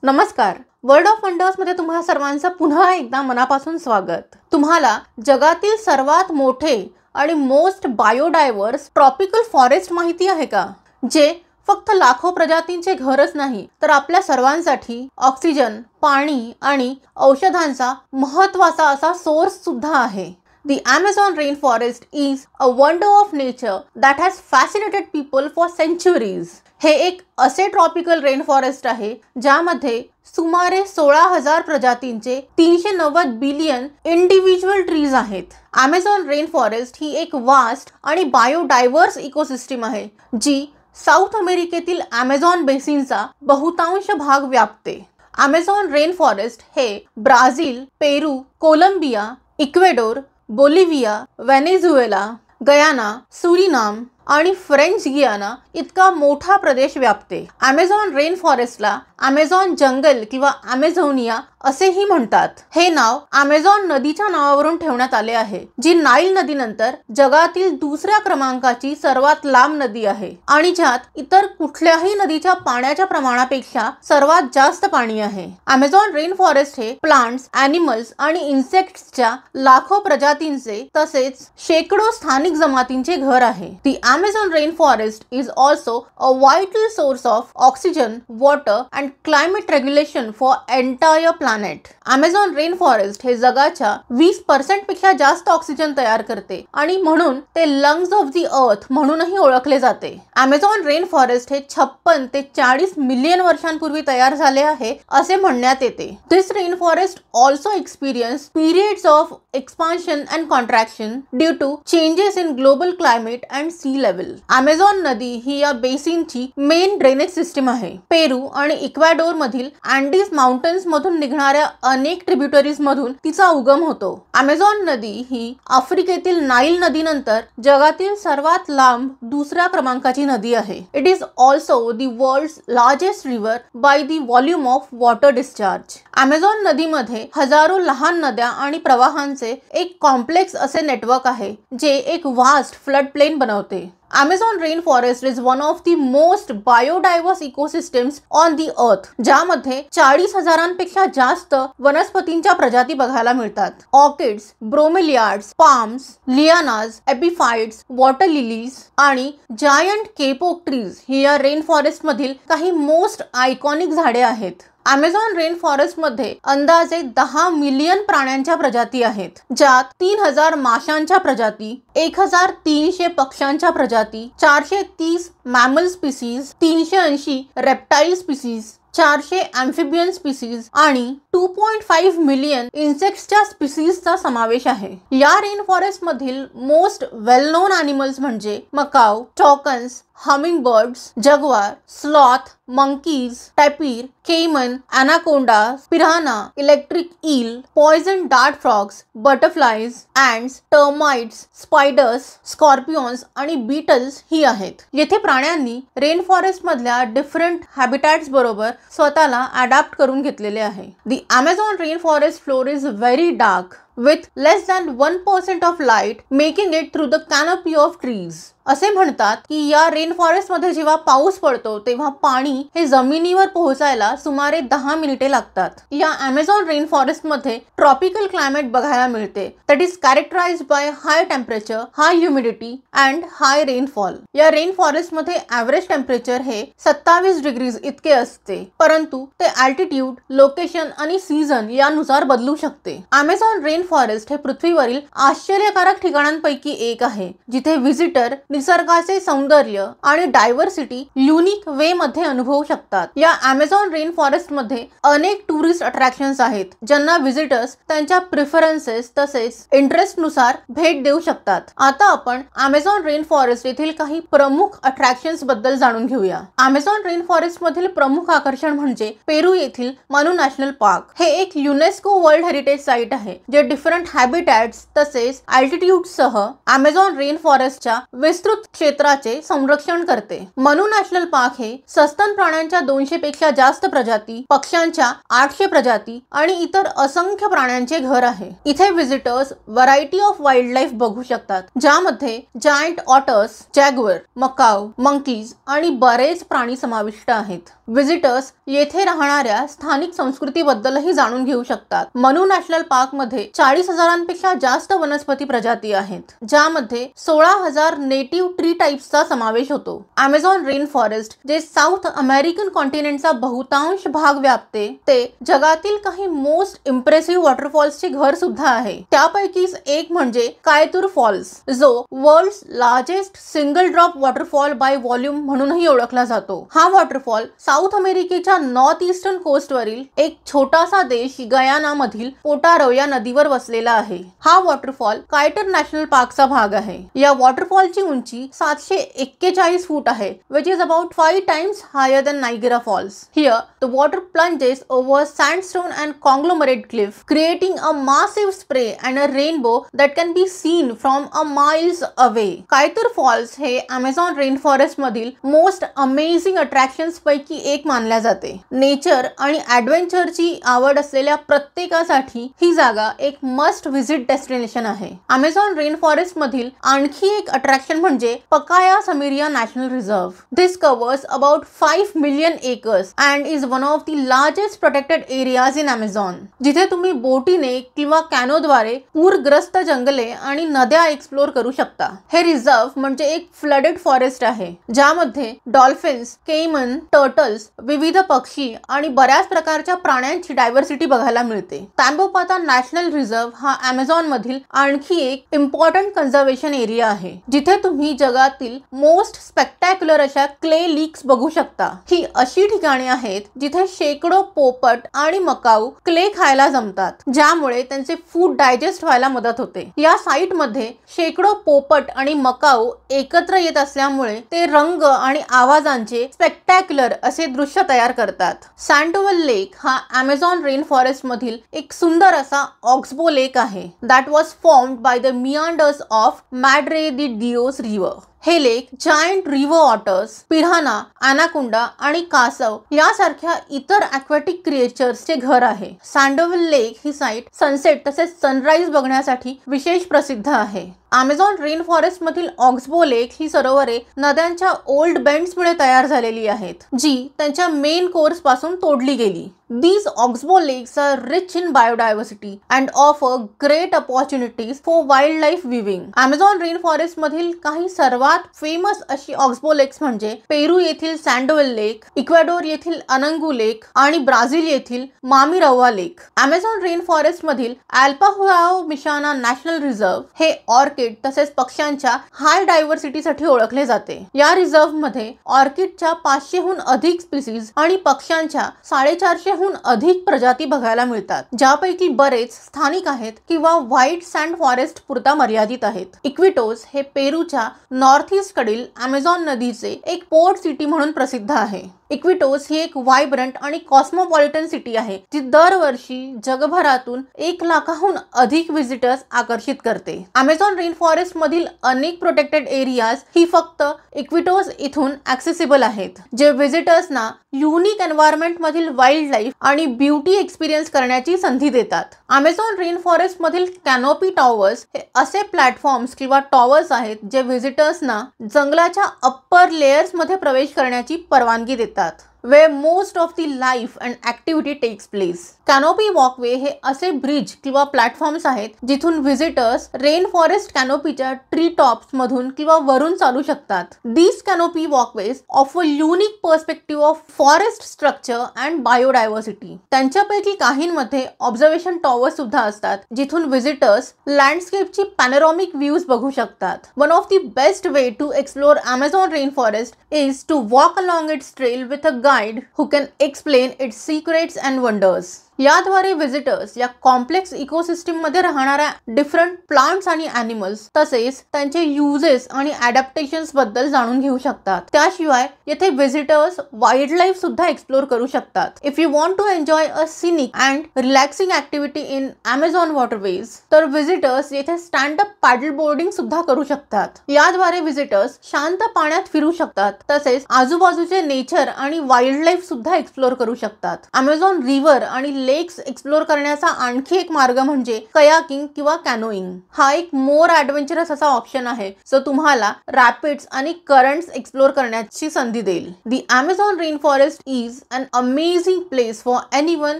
नमस्कार, world of wonders मध्ये तुम्हा सर्वांचं पुन्हा एकदा मनापासून स्वागत। तुम्हाला जगातील सर्वात मोठे आणि मोस्ट बायोडायव्हर्स ट्रॉपिकल फॉरेस्ट माहिती आहे का? जे फक्त लाखो प्रजातींचे घरच नाही तर आपल्या सर्वांसाठी ऑक्सिजन, पाणी आणि औषधांचा महत्त्वाचा असा सोर्स सुद्धा आहे। The Amazon rainforest is a wonder of nature that has fascinated people for centuries. हे एक असे ट्रॉपिकल रेनफॉरेस्ट आहे ज्यामध्ये सुमारे 16,000 प्रजातींचे 390 बिलियन इंडिव्हिज्युअल ट्रीज आहेत। Amazon रेनफॉरेस्ट ही एक वास्ट आणि बायोडायव्हर्स इकोसिस्टम आहे जी साऊथ अमेरिकेतील ॲमेझॉन बेसिनचा बहुतांश भाग व्यापते। Amazon रेनफॉरेस्ट हे Brazil, Peru, Colombia, Ecuador, Bolivia, Venezuela, Guyana, Suriname आणि फ्रेंच गियाना इतका मोठा प्रदेश व्यापते। Amazon रेनफॉरेस्टला Amazon जंगल किंवा अमेझोनिया असेही म्हणतात। हे नाव Amazon नदीच्या नावावरून ठेवण्यात आले आहे, जी नाईल नदीनंतर जगातील दुसऱ्या क्रमांकाची सर्वात लांब नदी आहे आणि ज्यात इतर कुठल्याही नदीच्या पाण्याच्या प्रमाणापेक्षा सर्वात जास्त पाणी आहे। Amazon रेनफॉरेस्ट हे प्लांट्स, ॲनिमल्स आणि इन्सेक्ट्सच्या लाखो प्रजातींचे तसेच शेकडो स्थानिक जमातींचे घर आहे। The Amazon rainforest is also a vital source of oxygen, water and climate regulation for entire planet. Amazon rainforest हे जगाच्या 20% पेक्षा जास्त ऑक्सिजन तयार करते आणि म्हणून ते लंग्स ऑफ द अर्थ म्हणूनही ओळखले जाते। Amazon rainforest हे 56 ते 40 मिलियन वर्षांपूर्वी तयार झाले आहे असे म्हणण्यात येते। This rainforest also experienced periods of expansion and contraction due to changes in global climate and sea level. Amazon नदी ही या बेसिनची मेन ड्रेनेज सिस्टीम आहे। पेरू आणि इक्वेडोर मधील अँडीज माउंटन्स मधून निघणाऱ्या अनेक ट्रिब्युटरीज मधून तिचा उगम होतो। Amazon नदी ही आफ्रिकेतील नाईल नदीनंतर जगातील सर्वात लांब दुसऱ्या क्रमांकाची नदी आहे। It is also the world's largest river by the volume of water discharge. Amazon नदीमध्ये हजारो लहान नद्या आणि प्रवाहांचे एक कॉम्प्लेक्स असे नेटवर्क आहे जे एक वास्ट फ्लड प्लेन बनवते। Amazon rainforest is one of the most biodiverse ecosystems on the earth, ज्यामध्ये 40,000पेक्षा जास्त वनस्पतींच्या प्रजाती बघायला मिळतात। Orchids, bromeliads, palms, lianas, epiphytes, water lilies आणि जायंट केप ओक ट्रीज ही या रेनफॉरेस्ट मधील काही मोस्ट आयकॉनिक झाडे आहेत। Amazon रेनफॉरेस्ट मध्ये अंदाजे 10 मिलियन प्राण्यांच्या प्रजाती आहेत, ज्यात 3000 माशांच्या प्रजाती, 1300 पक्ष्यांच्या प्रजाती, 430 mammal species, 380 reptile species, 400 amphibian species आणि 2.5 मिलियन इन्सेक्ट्सच्या स्पीसीजचा समावेश आहे। या रेनफॉरेस्ट मधील मोस्ट वेल नोन ॲनिमल्स म्हणजे macaw, toucans, hummingbirds, jaguar, sloth, monkeys, tapir, caiman, anaconda, piranha, electric eel, poison dart frogs, butterflies, ants, termites, spiders, scorpions आणि beetles ही आहेत। येथे प्राण्यांनी रेनफॉरेस्ट मधल्या डिफरंट हॅबिटॅट्स बरोबर स्वतःला अडॅप्ट करून घेतलेले आहे। The Amazon rainforest floor is very dark with less than 1% of light, making it through the canopy of trees. असे म्हणतात की या रेनफॉरेस्ट मध्ये जेव्हा पाऊस पडतो तेव्हा पाणी हे जमिनीवर पोहोचायला सुमारे 10 मिनिटे लागतात। या Amazon रेनफॉरेस्ट मध्ये ट्रॉपिकल क्लायमेट बघायला मिळते, that is characterized by high temperature, high humidity and high rainfall. या रेनफॉरेस्ट मध्ये ॲव्हरेज टेम्परेचर हे 27 डिग्रीज इतके असते, परंतु ते अल्टिट्यूड, लोकेशन आणि सीझन यानुसार बदलू शकते। Amazon रेनफॉरेस्ट हे पृथ्वीवरील आश्चर्यकारक ठिकाणांपैकी एक आहे जिथे व्हिजिटर निसर्गाचे सौंदर्य आणि डायव्हर्सिटी युनिक वे मध्ये अनुभवू शकतात। या Amazon रेनफॉरेस्ट मध्ये अनेक टुरिस्ट अट्रॅक्शन्स आहेत ज्यांना व्हिजिटर्स त्यांच्या प्रेफरन्सेस तसेच इंटरेस्ट नुसार भेट देऊ शकतात। आता आपण Amazon रेनफॉरेस्ट येथील काही प्रमुख अट्रॅक्शन्स बद्दल जाणून घेऊया। Amazon रेनफॉरेस्ट मधील प्रमुख आकर्षण म्हणजे पेरू येथील मानू नॅशनल पार्क। हे एक युनेस्को वर्ल्ड हेरिटेज साइट आहे जे डिफरंट हॅबिटॅट्स तसेच अल्टिट्यूडसह अमेझॉन रेन फॉरेस्टच्या विस्तृत क्षेत्राचे संरक्षण करते. मनू नॅशनल पार्क हे सस्तन प्राण्यांच्या 200 पेक्षा जास्त प्रजाती, पक्ष्यांच्या 800 प्रजाती आणि इतर असंख्य प्राण्यांचे घर आहे. इथे visitors variety of wild life बघू शकतात, ज्यामध्ये जायंट ऑटर्स, जॅग्वर, मकाऊ, मंकीज आणि बरेच प्राणी समाविष्ट आहेत. व्हिजिटर्स येथे राहणाऱ्या स्थानिक संस्कृतीबद्दलही जाणून घेऊ शकतात. मनू नॅशनल पार्क मध्ये 40,000पेक्षा जास्त वनस्पती प्रजाती आहेत, ज्यामध्ये 16,000 नेटिव्ह ट्री टाइप्सचा समावेश होतो. अमेझॉन रेन फॉरेस्ट, जे साऊथ अमेरिकन कॉन्टिनेंटचा बहुतांश भाग व्यापते, ते जगातील काही मोस्ट इम्प्रेसिव्ह वॉटरफॉल्सचे घर सुद्धा आहे. त्यापैकीच एक म्हणजे कायतूर फॉल्स, जो world's largest single drop waterfall by volume म्हणूनही ओळखला जातो. हा वॉटरफॉल साऊथ अमेरिकेच्या नॉर्थ ईस्टर्न कोस्टवरील एक छोटासा देश गयाना मधील पोटारो या नदीवर वसलेला आहे. हा वॉटरफॉल कायटर नॅशनल पार्कचा भाग आहे. या वॉटरफॉलची उंची 741 फूट आहे, which is about 5 times higher than Niagara Falls. Here, the water plunges over sandstone and conglomerate cliff, creating a massive spray and a rainbow that can be seen from a miles away. Kaieteur Falls हे Amazon rain forest मधील most amazing attractions पैकी एक मानल्या जाते. Nature आणि ॲडव्हेंचरची आवड असलेल्या प्रत्येकासाठी ही जागा एक मस्ट व्हिजिट डेस्टिनेशन आहे. अमेझॉन रेन फॉरेस्ट मधील आणखी एक अट्रॅक्शन म्हणजे Pacaya Samiria National Reserve. This covers about 5 million acres and is one of the largest protected areas in Amazon, जिथे तुम्ही बोटीने किंवा कॅनोद्वारे पूरग्रस्त जंगले आणि नद्या एक्सप्लोर करू शकता. हे रिझर्व म्हणजे एक फ्लडेड फॉरेस्ट आहे, ज्यामध्ये डॉल्फिन्स, केमन, टर्टल्स, विविध पक्षी आणि बऱ्याच प्रकारच्या प्राण्यांची डायव्हर्सिटी बघायला मिळते. तांबोपाता नॅशनल रिझर्व हा अमेझॉन मधील आणखी एक इम्पॉर्टंट कन्झर्वेशन एरिया आहे, जिथे तुम्ही जगातील मोस्ट स्पेक्टॅक्युलर अशा क्ले लीक्स बघू शकता. ही अशी ठिकाणे आहेत जिथे शेकडो पोपट आणि मकाऊ क्ले खायला जमतात, ज्यामुळे त्यांचे फूड डायजेस्ट व्हायला मदत होते. या साइट मध्ये शेकडो पोपट आणि मकाऊ एकत्र येत असल्यामुळे ते रंग आणि आवाजांचे स्पेक्टॅक्युलर असे दृश्य तयार करतात. सँडोवल लेक हा अमेझॉन रेन फॉरेस्ट मधील एक सुंदर असा ऑक्सबो लेक आहे, that was formed by the meanders of Madre de Dios River. हे lake giant river otters, piranha, anaconda आणि कासव यासारख्या इतर ॲक्वॅटिक क्रिएचर्सचे घर आहे. सँडोवल लेक ही साइट सनसेट तसेच सनराइज बघण्यासाठी विशेष प्रसिद्ध आहे. अमेझॉन रेन फॉरेस्ट मधील ऑक्सबो लेक ही सरोवरे नद्यांच्या ओल्ड बेंड्समुळे तयार झालेली आहेत, जी त्यांच्या मेन कोर्स पासून तोडली गेली. These oxbow lakes are rich in biodiversity and offer great opportunities for wildlife viewing. Amazon rainforest मधील काही सर्वात फेमस अशी ऑक्सबो लेक्स म्हणजे पेरू येथील सँडोवल लेक, इक्वेडोर येथील अनंगू लेक आणि ब्राझील येथील मामिरवा लेक. अमेझॉन रेन फॉरेस्ट मधील अल्पाहुआओ मिशाना नॅशनल रिझर्व हे ऑर्किड तसेच पक्ष्यांच्या हाय डायव्हर्सिटीसाठी ओळखले जाते. या रिझर्व मध्ये ऑर्किडच्या 500हून अधिक स्पीसीज आणि पक्ष्यांच्या 450 अधिक प्रजाती बघायला मिळतात, ज्यापैकी बरेच स्थानिक आहेत किंवा व्हाईट सँड फॉरेस्ट पुरता मर्यादित आहेत. इक्विटोस हे पेरूच्या नॉर्थ ईस्ट कडील अमेझॉन नदीचे एक पोर्ट सिटी म्हणून प्रसिद्ध आहे. इक्विटोस ही एक व्हायब्रंट आणि कॉस्मोपॉलिटन सिटी आहे, जी दरवर्षी जगभरातून 1 लाखाहून अधिक व्हिजिटर्स आकर्षित करते. अमेझॉन रेन फॉरेस्ट मधील अनेक प्रोटेक्टेड एरियाज ही फक्त इक्विटोस इथून ऍक्सेसिबल आहेत, जे व्हिजिटर्सना युनिक एन्व्हायरमेंट मधील वाईल्ड लाईफ आणि ब्युटी एक्सपिरियन्स करण्याची संधी देतात. अमेझॉन रेन फॉरेस्ट मधील कॅनोपी टॉवर्स हे असे प्लॅटफॉर्म्स किंवा टॉवर्स आहेत, जे व्हिजिटर्सना जंगलाच्या अप्पर लेयर्स मध्ये प्रवेश करण्याची परवानगी देतात, where most of the life and activity takes place. Canopy walkway हे असे ब्रिज किंवा प्लॅटफॉर्म्स आहेत जिथून व्हिजिटर्स रेन फॉरेस्ट कॅनोपीच्या ट्री टॉप्स मधून किंवा वरून चालू शकतात. These canopy walkways offer unique perspective of forest structure and biodiversity. त्यांच्यापैकी काहींमध्ये ऑब्झर्वेशन टॉवर सुद्धा असतात, जिथून व्हिजिटर्स लँडस्केपची पॅनोरामिक व्ह्यूज बघू शकतात. One of the best way to explore Amazon rain forest is to walk along its trail with a guide who can explain its secrets and wonders. याद्वारे visitors या complex ecosystem मध्ये राहणाऱ्या different plants आणि animals तसेच त्यांचे uses आणि adaptations बद्दल जाणून घेऊ शकतात. त्याशिवाय येथे व्हिजिटर्स वाईल्ड लाईफ सुद्धा एक्सप्लोर करू शकतात. If you want to enjoy a scenic and relaxing activity in Amazon waterways तर व्हिजिटर्स येथे स्टँड अप पॅडल बोर्डिंग सुद्धा करू शकतात. याद्वारे व्हिजिटर्स शांत पाण्यात फिरू शकतात तसेच आजूबाजूचे नेचर आणि वाईल्ड लाईफ सुद्धा एक्सप्लोर करू शकतात. अमेझॉन रिव्हर आणि लेक्स एक्सप्लोर करण्याचा आणखी एक मार्ग म्हणजे कयाकिंग किंवा कॅनोईंग. हा एक मोर ॲडव्हेंचरस असा ऑप्शन आहे जो तुम्हाला रॅपिड्स आणि करंट्स एक्सप्लोर करण्याची संधी देईल. The Amazon rain forest is an amazing place for anyone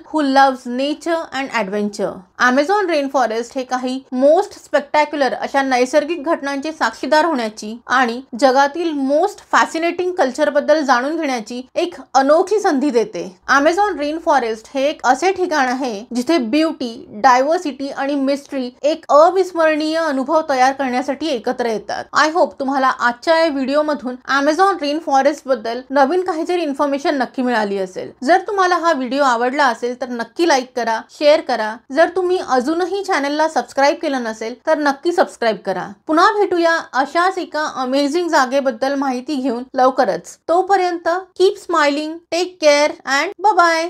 who loves nature and adventure. Amazon rain forest हे काही मोस्ट स्पेक्टॅक्युलर अशा नैसर्गिक घटनांचे साक्षीदार होण्याची आणि जगातील मोस्ट फॅसिनेटिंग कल्चर बद्दल जाणून घेण्याची एक अनोखी संधी देते. अमेझॉन रेन फॉरेस्ट हे एक असे ठिकाण आहे जिथे ब्युटी, डायव्हर्सिटी आणि मिस्ट्री एक अविस्मरणीय अनुभव तयार करण्यासाठी एकत्र येतात. आय होप तुम्हाला आजच्या या व्हिडिओ मधून अमेझॉन रेन फॉरेस्ट बद्दल नवीन काहीतरी इन्फॉर्मेशन नक्की मिळाली असेल. जर तुम्हाला हा व्हिडिओ आवडला असेल तर नक्की लाईक करा, शेअर करा. जर तुम्ही अजूनही चॅनलला सबस्क्राईब केलं नसेल तर नक्की सबस्क्राईब करा. पुन्हा भेटूया अशाच एका अमेझिंग जागेबद्दल माहिती घेऊन लवकरच. तोपर्यंत keep smiling, take care and bye bye.